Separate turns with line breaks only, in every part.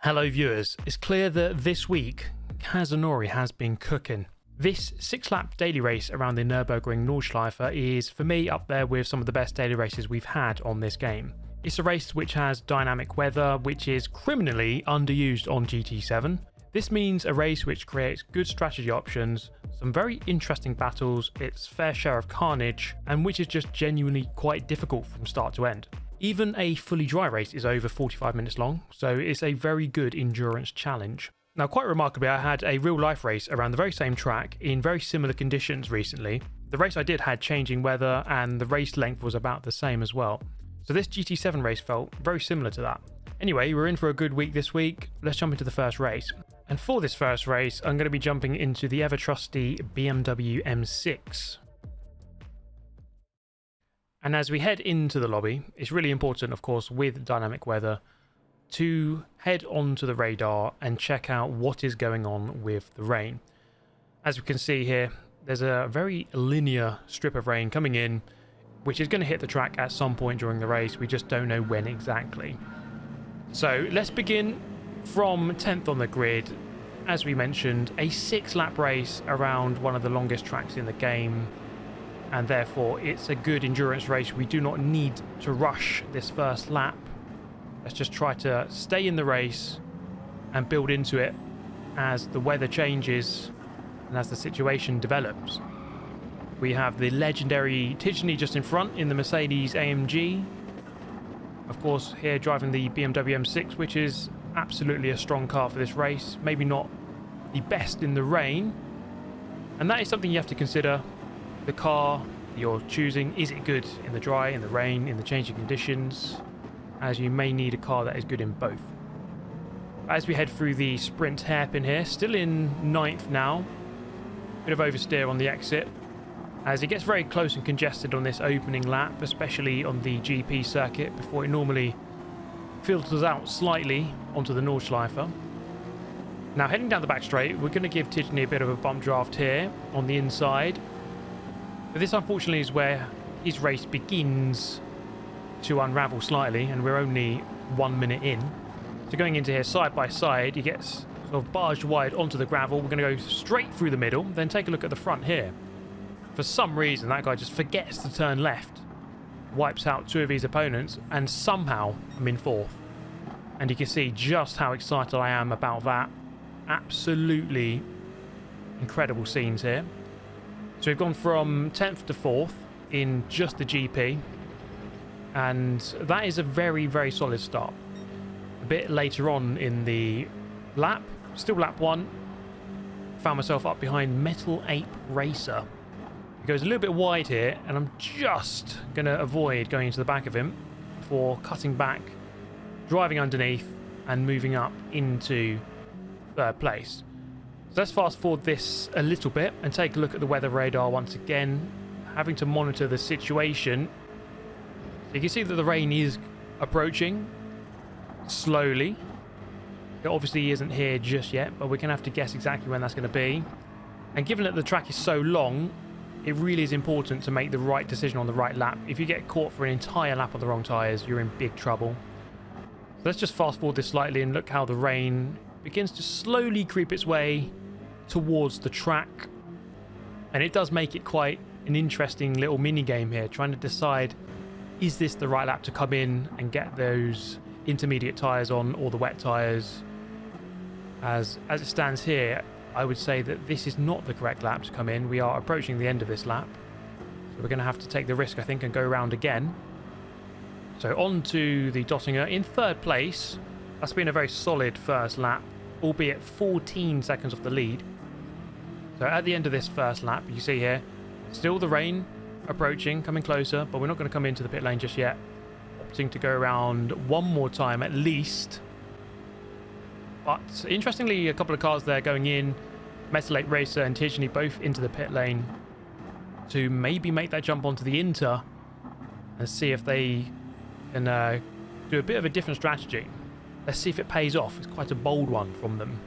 Hello viewers, it's clear that this week Kazunori has been cooking. This 6-lap daily race around the Nürburgring Nordschleife is for me up there with some of the best daily races we've had on this game. It's a race which has dynamic weather, which is criminally underused on GT7. This means a race which creates good strategy options, some very interesting battles, its fair share of carnage, and which is just genuinely quite difficult from start to end. Even a fully dry race is over 45 minutes long, so it's a very good endurance challenge. Now, quite remarkably, I had a real life race around the very same track in very similar conditions recently. The race I did had changing weather and the race length was about the same as well. So this GT7 race felt very similar to that. Anyway, we're in for a good week this week. Let's jump into the first race. And for this first race, I'm going to be jumping into the ever trusty BMW M6. And as we head into the lobby, it's really important, of course, with dynamic weather, to head onto the radar and check out what is going on with the rain. As we can see here, there's a very linear strip of rain coming in, which is going to hit the track at some point during the race. We just don't know when exactly. So let's begin from 10th on the grid. As we mentioned, a 6-lap race around one of the longest tracks in the game, and therefore it's a good endurance race. We do not need to rush this first lap. Let's just try to stay in the race and build into it as the weather changes and as the situation develops. We have the legendary Tijani just in front in the Mercedes AMG. Of course, here driving the BMW M6, which is absolutely a strong car for this race. Maybe not the best in the rain. And that is something you have to consider. The car you're choosing, is it good in the dry, in the rain, in the changing conditions? As you may need a car that is good in both. As we head through the sprint hairpin here, still in 9th now. Bit of oversteer on the exit, as it gets very close and congested on this opening lap, especially on the GP circuit, before it normally filters out slightly onto the Nordschleife. Now heading down the back straight, we're going to give Tijani a bit of a bump draft here on the inside. But this unfortunately is where his race begins to unravel slightly, and we're only 1 minute in. So going into here side by side, he gets sort of barged wide onto the gravel. We're going to go straight through the middle, then take a look at the front here. For some reason, that guy just forgets to turn left, wipes out 2 of his opponents, and somehow I'm in 4th. And you can see just how excited I am about that. Absolutely incredible scenes here. So we've gone from 10th to 4th in just the GP, and that is a very, very solid start. A bit later on in the lap, still lap 1, found myself up behind Metal Ape Racer. He goes a little bit wide here, and I'm just going to avoid going into the back of him before cutting back, driving underneath, and moving up into 3rd place. So let's fast forward this a little bit and take a look at the weather radar once again, having to monitor the situation. So you can see that the rain is approaching slowly. It obviously isn't here just yet, but we're going to have to guess exactly when that's going to be. And given that the track is so long, it really is important to make the right decision on the right lap. If you get caught for an entire lap on the wrong tyres, you're in big trouble. So let's just fast forward this slightly and look how the rain begins to slowly creep its way towards the track. And it does make it quite an interesting little mini game here, trying to decide, is this the right lap to come in and get those intermediate tyres on, or the wet tyres? As it stands here, I would say that this is not the correct lap to come in. We are approaching the end of this lap, so we're going to have to take the risk, I think, and go around again. So on to the Dottinger in 3rd place. That's been a very solid first lap, albeit 14 seconds off the lead. So at the end of this first lap, you see here, still the rain approaching, coming closer, but we're not going to come into the pit lane just yet. Opting to go around one more time at least. But interestingly, a couple of cars there going in, Metal Ape Racer and Tijani both into the pit lane to maybe make that jump onto the Inter and see if they can do a bit of a different strategy. Let's see if it pays off. It's quite a bold one from them.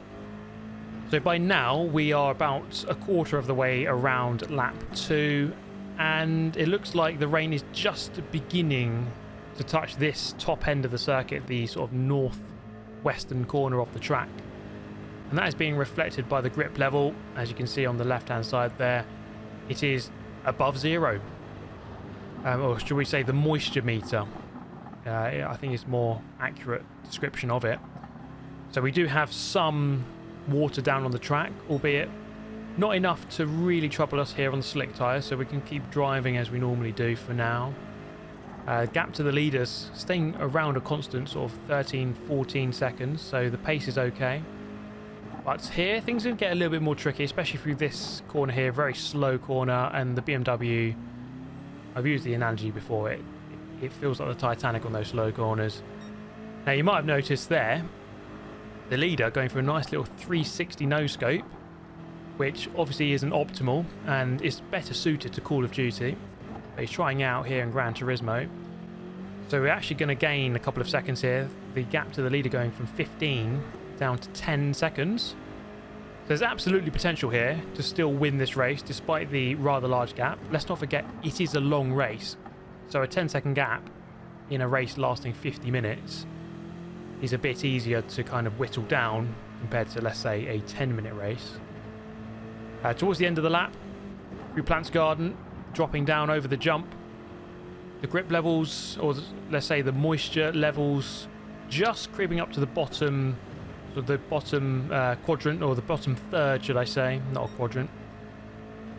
So by now we are about a quarter of the way around lap 2, and it looks like the rain is just beginning to touch this top end of the circuit, the sort of north western corner of the track. And that is being reflected by the grip level. As you can see on the left hand side there, it is above zero. Or should we say the moisture meter. I think it's more accurate description of it. So we do have some water down on the track, albeit not enough to really trouble us here on the slick tyres, so we can keep driving as we normally do for now. Gap to the leaders staying around a constant sort of 13-14 seconds, so the pace is okay. But here things can get a little bit more tricky, especially through this corner here, very slow corner, and the BMW, I've used the analogy before, it feels like the Titanic on those slow corners. Now you might have noticed there, the leader going for a nice little 360 no-scope, which obviously isn't optimal and is better suited to Call of Duty. But he's trying out here in Gran Turismo. So we're actually going to gain a couple of seconds here. The gap to the leader going from 15 down to 10 seconds. So there's absolutely potential here to still win this race despite the rather large gap. Let's not forget it is a long race. So a 10-second gap in a race lasting 50 minutes is a bit easier to kind of whittle down compared to, let's say, a 10-minute race. Towards the end of the lap, through Plants Garden, dropping down over the jump. The grip levels, or let's say the moisture levels, just creeping up to the bottom, so the bottom quadrant, or the bottom third, should I say, not a quadrant.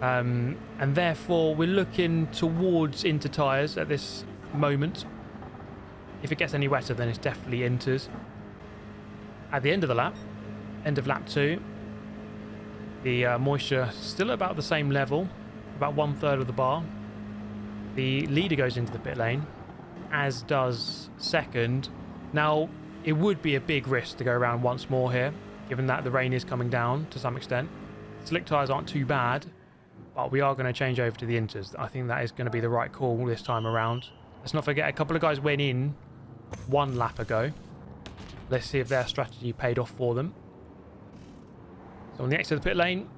And therefore, we're looking towards inter tyres at this moment. If it gets any wetter, then it's definitely inters. At the end of the lap, end of lap 2, the moisture still at about the same level, about 1/3 of the bar. The leader goes into the pit lane, as does second. Now, it would be a big risk to go around once more here, given that the rain is coming down to some extent. Slick tyres aren't too bad, but we are going to change over to the inters. I think that is going to be the right call this time around. Let's not forget, a couple of guys went in one lap ago. Let's see if their strategy paid off for them. So on the exit of the pit lane,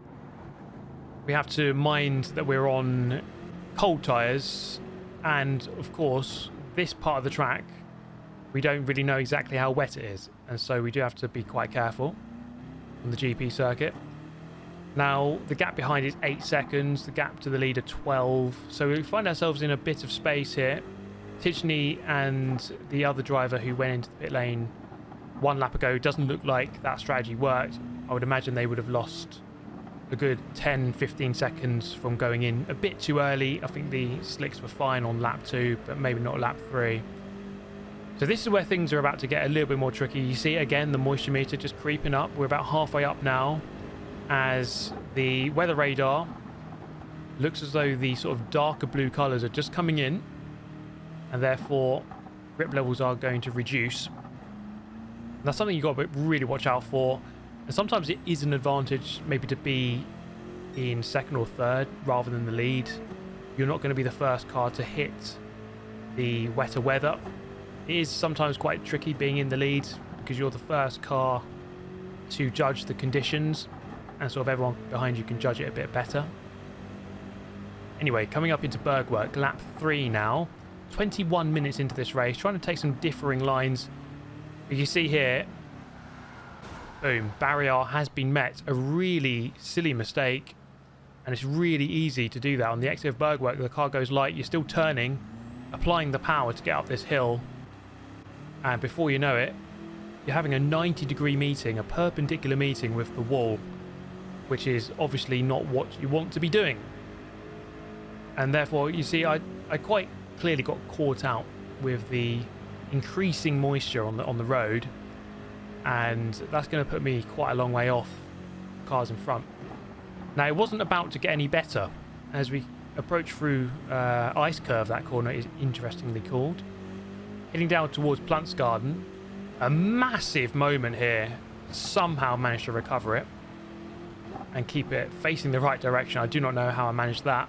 we have to mind that we're on cold tyres, and of course this part of the track we don't really know exactly how wet it is, and so we do have to be quite careful on the GP circuit. Now the gap behind is 8 seconds, the gap to the leader 12, so we find ourselves in a bit of space here. Tidgney and the other driver who went into the pit lane one lap ago, doesn't look like that strategy worked. I would imagine they would have lost a good 10-15 seconds from going in a bit too early. I think the slicks were fine on lap 2, but maybe not lap 3. So this is where things are about to get a little bit more tricky. You see again the moisture meter just creeping up. We're about halfway up now, as the weather radar looks as though the sort of darker blue colours are just coming in, and therefore grip levels are going to reduce. And that's something you've got to really watch out for. And sometimes it is an advantage maybe to be in second or third rather than the lead. You're not going to be the first car to hit the wetter weather. It is sometimes quite tricky being in the lead because you're the first car to judge the conditions, and sort of everyone behind you can judge it a bit better. Anyway, coming up into Bergwerk, lap 3 now. 21 minutes into this race, trying to take some differing lines. You can see here, boom, barrier has been met. A really silly mistake, and it's really easy to do that. On the exit of Bergwerk, the car goes light, you're still turning, applying the power to get up this hill, and before you know it, you're having a 90-degree meeting, a perpendicular meeting with the wall, which is obviously not what you want to be doing. And therefore, you see, I quite clearly got caught out with the increasing moisture on the road, and that's going to put me quite a long way off cars in front. Now, it wasn't about to get any better as we approach through Ice Curve. That corner is interestingly called. Heading down towards Plants Garden, a massive moment here. Somehow managed to recover it and keep it facing the right direction. I do not know how I managed that,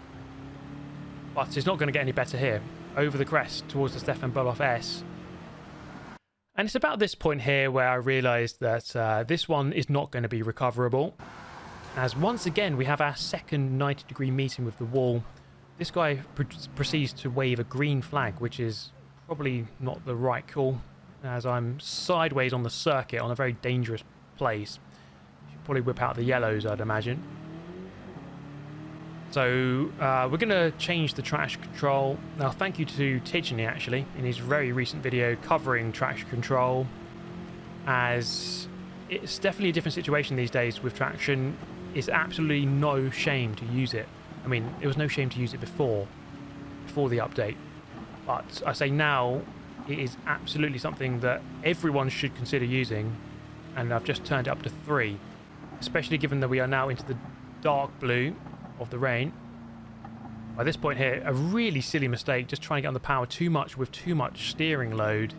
but it's not going to get any better here. Over the crest towards the Stefan Bulloff S. And it's about this point here where I realised that this one is not going to be recoverable, as once again we have our second 90-degree meeting with the wall. This guy proceeds to wave a green flag, which is probably not the right call. as I'm sideways on the circuit on a very dangerous place. Should probably whip out the yellows, I'd imagine. So we're going to change the traction control. Now, thank you to Tidgeny, actually, in his very recent video covering traction control, as it's definitely a different situation these days with traction. It's absolutely no shame to use it. I mean, it was no shame to use it before the update. But I say now, it is absolutely something that everyone should consider using. And I've just turned it up to 3, especially given that we are now into the dark blue of the rain. By this point here, a really silly mistake, just trying to get on the power too much with too much steering load,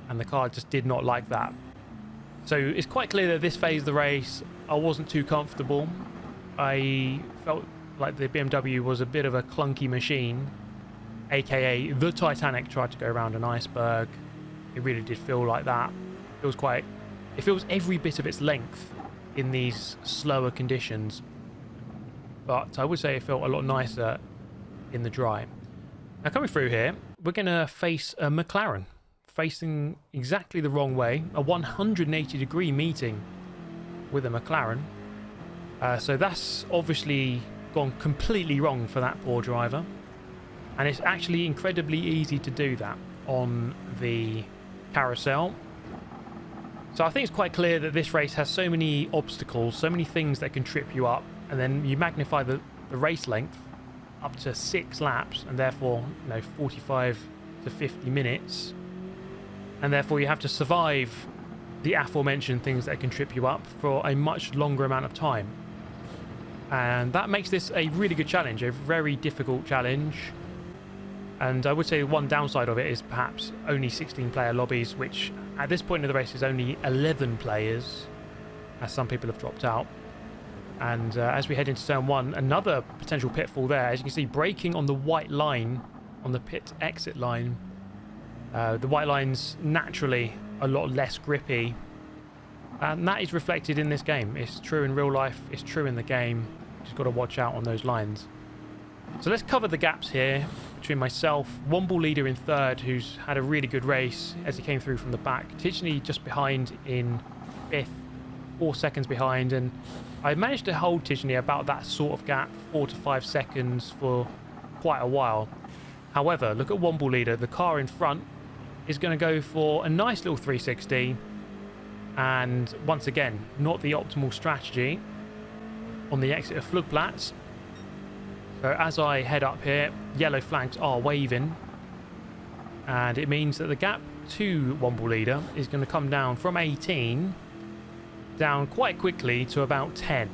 and the car just did not like that. So it's quite clear that this phase of the race I wasn't too comfortable. I felt like the BMW was a bit of a clunky machine, aka the Titanic tried to go around an iceberg. It really did feel like that. It feels every bit of its length in these slower conditions. But I would say it felt a lot nicer in the dry. Now, coming through here, we're going to face a McLaren, facing exactly the wrong way, a 180-degree meeting with a McLaren. So that's obviously gone completely wrong for that poor driver. And it's actually incredibly easy to do that on the carousel. So I think it's quite clear that this race has so many obstacles, so many things that can trip you up. And then you magnify the race length up to 6 laps, and therefore, 45 to 50 minutes. And therefore you have to survive the aforementioned things that can trip you up for a much longer amount of time. And that makes this a really good challenge, a very difficult challenge. And I would say one downside of it is perhaps only 16-player lobbies, which at this point in the race is only 11 players, as some people have dropped out. And as we head into turn 1, another potential pitfall there. As you can see, braking on the white line, on the pit exit line. The white line's naturally a lot less grippy. And that is reflected in this game. It's true in real life. It's true in the game. Just got to watch out on those lines. So let's cover the gaps here between myself, Womble leader in 3rd, who's had a really good race as he came through from the back. Tidgeny just behind in 5th, 4 seconds behind, and I managed to hold Tidgeny about that sort of gap, 4 to 5 seconds for quite a while. However, look at Womble leader. The car in front is going to go for a nice little 360, and once again, not the optimal strategy on the exit of Flugplatz. So as I head up here, yellow flags are waving, and it means that the gap to Womble leader is going to come down from 18 down quite quickly to about 10,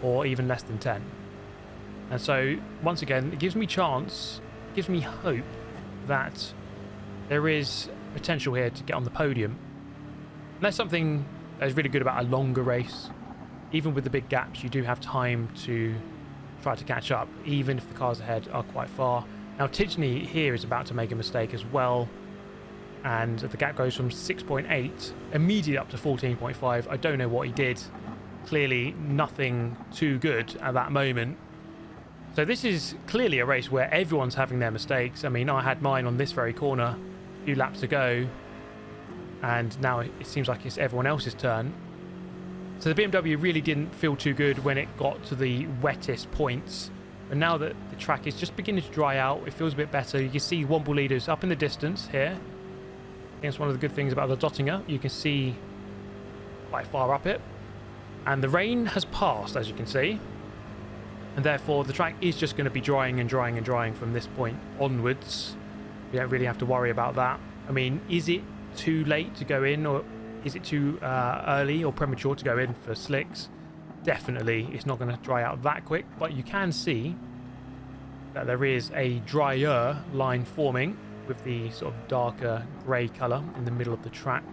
or even less than 10. And so once again, it gives me chance, gives me hope that there is potential here to get on the podium. And that's something that is really good about a longer race. Even with the big gaps, you do have time to try to catch up, even if the cars ahead are quite far. Now Tidgeny here is about to make a mistake as well, and the gap goes from 6.8 immediately up to 14.5. I don't know what he did. Clearly nothing too good at that moment. So this is clearly a race where everyone's having their mistakes. I mean, I had mine on this very corner a few laps ago, and now it seems like it's everyone else's turn. So the BMW really didn't feel too good when it got to the wettest points. But now that the track is just beginning to dry out, it feels a bit better. You can see Womble leaders up in the distance here. I think it's one of the good things about the Dottinger. You can see quite far up it. And the rain has passed, as you can see. And therefore, the track is just going to be drying and drying and drying from this point onwards. We don't really have to worry about that. I mean, is it too late to go in, or is it too early or premature to go in for slicks? Definitely, it's not going to dry out that quick, but you can see that there is a drier line forming with the sort of darker grey colour in the middle of the track.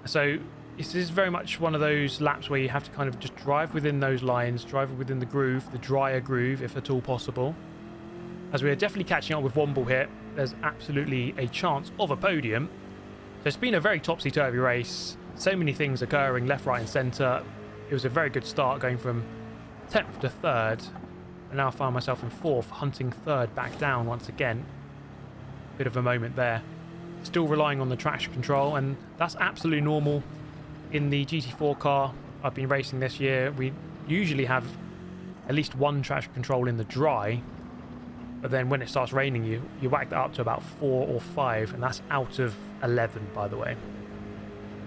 So this is very much one of those laps where you have to kind of just drive within those lines, drive within the groove, the drier groove if at all possible. As we are definitely catching up with Womble here, there's absolutely a chance of a podium. So it's been a very topsy-turvy race. So many things occurring left, right and centre. It was a very good start going from 10th to 3rd. And now I find myself in 4th, hunting 3rd back down once again. Bit of a moment there. still relying on the traction control, and that's absolutely normal in the GT4 car I've been racing this year. We usually have at least one traction control in the dry, but then when it starts raining you whack that up to about 4 or 5, and that's out of 11, by the way.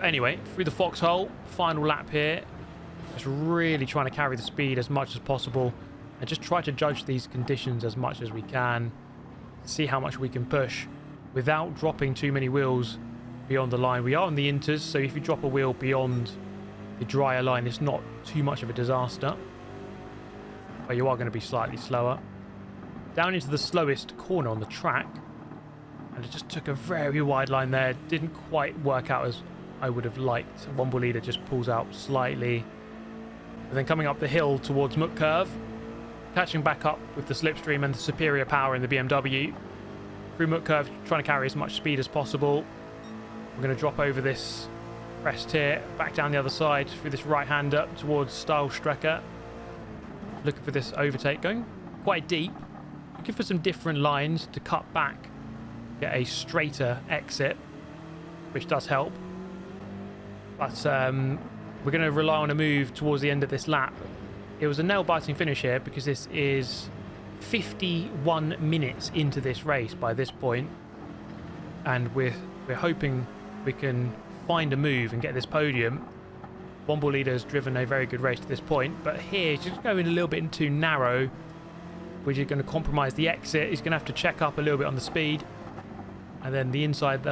Anyway, through the foxhole, final lap here. Just really trying to carry the speed as much as possible and just try to judge these conditions as much as we can, see how much we can push without dropping too many wheels beyond the line. We are on the inters, so if you drop a wheel beyond the drier line, it's not too much of a disaster, but you are going to be slightly slower. Down into the slowest corner on the track, and it just took a very wide line there. Didn't quite work out as I would have liked. One ball leader just pulls out slightly. And then coming up the hill towards Muck Curve, catching back up with the slipstream and the superior power in the BMW. Through Muck Curve, trying to carry as much speed as possible. We're going to drop over this crest here, back down the other side through this right-hander towards Stahlstrecke. Looking for this overtake, going quite deep. Looking for some different lines to cut back, get a straighter exit, which does help. But we're going to rely on a move towards the end of this lap. It was a nail-biting finish here because this is 51 minutes into this race by this point, and we're hoping we can find a move and get this podium. One ball leader has driven a very good race to this point, but here he's just going a little bit too narrow, which is going to compromise the exit. He's going to have to check up a little bit on the speed, and then the inside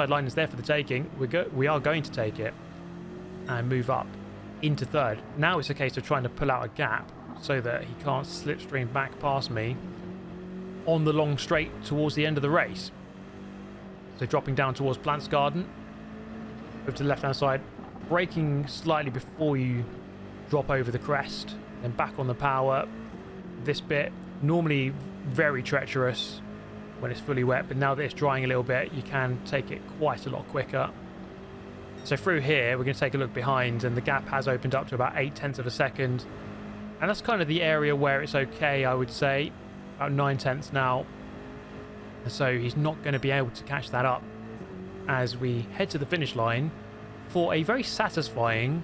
line is there for the taking. We are going to take it and move up into third. Now it's a case of trying to pull out a gap so that he can't slipstream back past me on the long straight towards the end of the race. So dropping down towards Plants Garden, over to the left hand side, braking slightly before you drop over the crest, then back on the power. This bit normally very treacherous when it's fully wet, but now that it's drying a little bit, you can take it quite a lot quicker. So through here, we're going to take a look behind, and the gap has opened up to about 0.8 of a second. And that's kind of the area where it's okay, I would say. About 0.9 now. And so he's not going to be able to catch that up as we head to the finish line for a very satisfying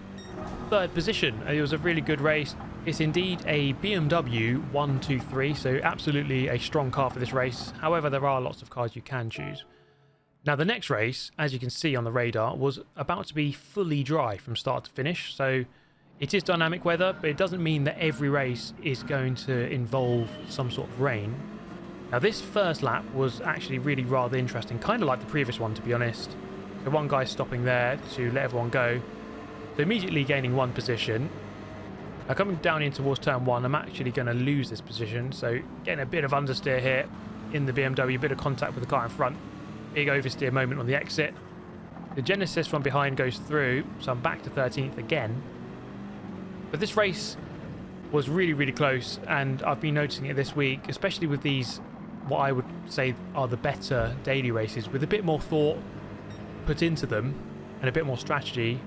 third position. It was a really good race. It's indeed a BMW 123, so absolutely a strong car for this race. However, there are lots of cars you can choose. Now, the next race, as you can see on the radar, was about to be fully dry from start to finish. So it is dynamic weather, but it doesn't mean that every race is going to involve some sort of rain. Now, this first lap was actually really rather interesting, kind of like the previous one, to be honest. So one guy stopping there to let everyone go. So immediately gaining one position. Now, coming down in towards turn one, I'm actually going to lose this position. So getting a bit of understeer here in the BMW, a bit of contact with the car in front. Big oversteer moment on the exit. The Genesis from behind goes through, so I'm back to 13th again. But this race was really, really close, and I've been noticing it this week, especially with these, what I would say are the better daily races, with a bit more thought put into them and a bit more strategy.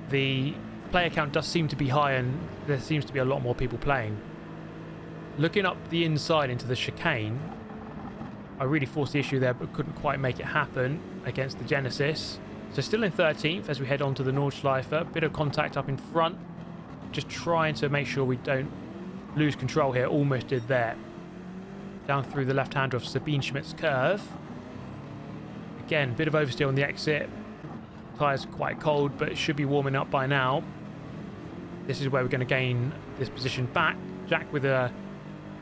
The player count does seem to be high, and there seems to be a lot more people playing. Looking up the inside into the chicane, I really forced the issue there, but couldn't quite make it happen against the Genesis. So still in 13th as we head on to the Nordschleife. Bit of contact up in front. Just trying to make sure we don't lose control here. Almost did there. Down through the left-hander of Sabine Schmidt's curve. Again, bit of oversteer on the exit. Tyres quite cold, but it should be warming up by now. This is where we're going to gain this position back. Jack with a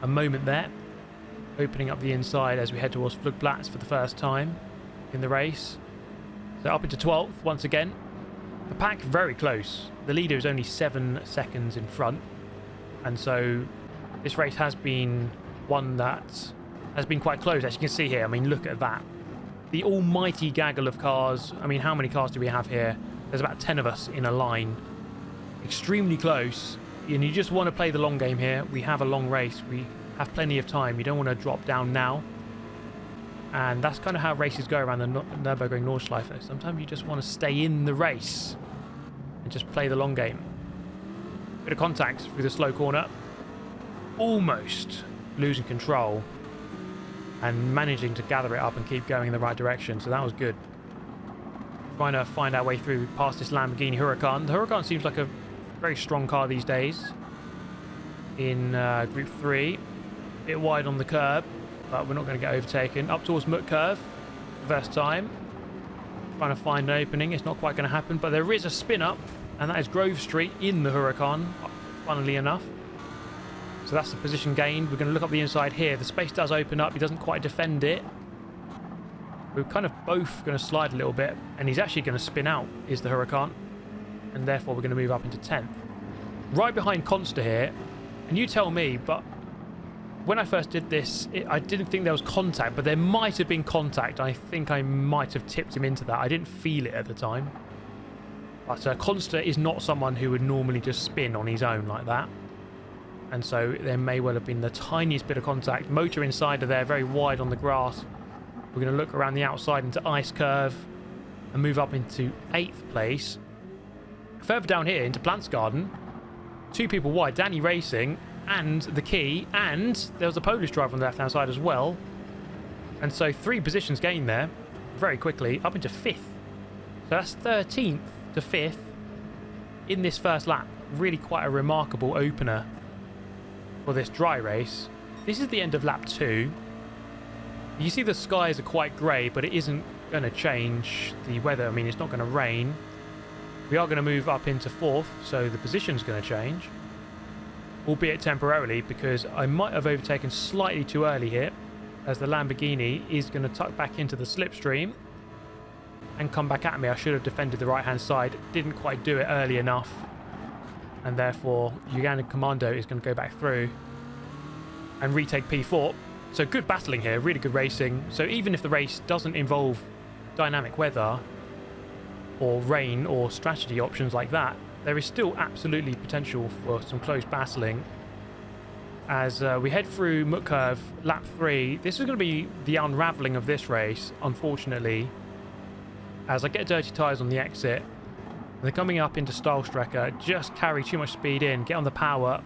moment there. Opening up the inside as we head towards Flugplatz for the first time in the race. So up into 12th once again. The pack very close. The leader is only 7 seconds in front. And so this race has been one that has been quite close, as you can see here. I mean, look at that. The almighty gaggle of cars. I mean, how many cars do we have here? There's about 10 of us in a line. Extremely close. And you just want to play the long game here. We have a long race. We have plenty of time. You don't want to drop down now. And that's kind of how races go around the Nürburgring Nordschleife. Sometimes you just want to stay in the race and just play the long game. Bit of contact through the slow corner. Almost losing control. and managing to gather it up and keep going in the right direction. So that was good. Trying to find our way through past this Lamborghini Huracan. The Huracan seems like a very strong car these days in Group 3. A bit wide on the curb, but we're not going to get overtaken. Up towards Mutt Curve, first time. Trying to find an opening. It's not quite going to happen, but there is a spin up, and that is Grove Street in the Huracan, funnily enough. So that's the position gained. We're going to look up the inside here. The space does open up. He doesn't quite defend it. We're kind of both going to slide a little bit, and he's actually going to spin out, is the Huracan, and therefore we're going to move up into 10th. Right behind Consta here, and you tell me, but when I first did this, I didn't think there was contact, but there might have been contact. I think I might have tipped him into that. I didn't feel it at the time. But Consta is not someone who would normally just spin on his own like that. And so there may well have been the tiniest bit of contact. Motor inside of there, very wide on the grass. We're going to look around the outside into Ice Curve and move up into 8th place. Further down here into Plants Garden, 2 people wide, Danny Racing and the Key, and there was a Polish driver on the left-hand side as well. And so 3 positions gained there very quickly, up into 5th. So that's 13th to 5th in this first lap. Really quite a remarkable opener for this dry race. This is the end of lap 2. You see the skies are quite grey, but it isn't going to change the weather. I mean, it's not going to rain. We are going to move up into 4th, so the position's going to change, albeit temporarily, because I might have overtaken slightly too early here, as the Lamborghini is going to tuck back into the slipstream and come back at me. I should have defended the right-hand side. Didn't quite do it early enough, and therefore Ugandan Commando is going to go back through and retake P4. So good battling here, really good racing. So even if the race doesn't involve dynamic weather or rain or strategy options like that, there is still absolutely potential for some close battling. As we head through Mutt Curve, lap 3, this is going to be the unravelling of this race, unfortunately, as I get dirty tyres on the exit. They're coming up into Stahlstrecke, just carry too much speed in, get on the power,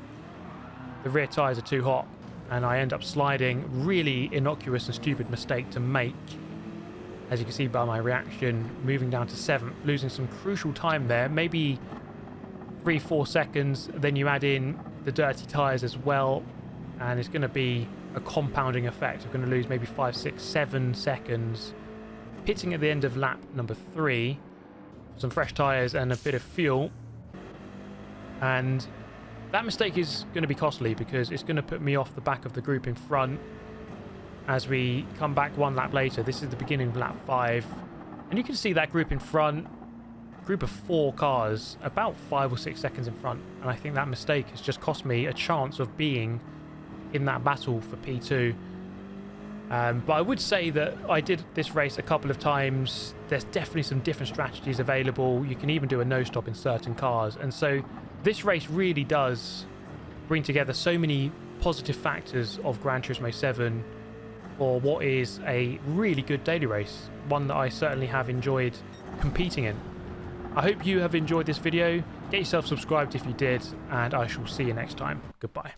the rear tyres are too hot, and I end up sliding. Really innocuous and stupid mistake to make, as you can see by my reaction, moving down to 7th, losing some crucial time there, maybe 3-4 seconds. Then you add in the dirty tyres as well, and it's going to be a compounding effect. We're going to lose maybe 5, 6, 7 seconds. Pitting at the end of lap number 3, some fresh tyres and a bit of fuel, and that mistake is going to be costly because it's going to put me off the back of the group in front as we come back 1 lap later. This is the beginning of lap 5, and you can see that group in front, group of 4 cars, about 5 or 6 seconds in front, and I think that mistake has just cost me a chance of being in that battle for P2. But I would say that I did this race a couple of times. There's definitely some different strategies available. You can even do a no-stop in certain cars, and so this race really does bring together so many positive factors of Gran Turismo 7 for what is a really good daily race, one that I certainly have enjoyed competing in. I hope you have enjoyed this video. Get yourself subscribed if you did, and I shall see you next time. Goodbye.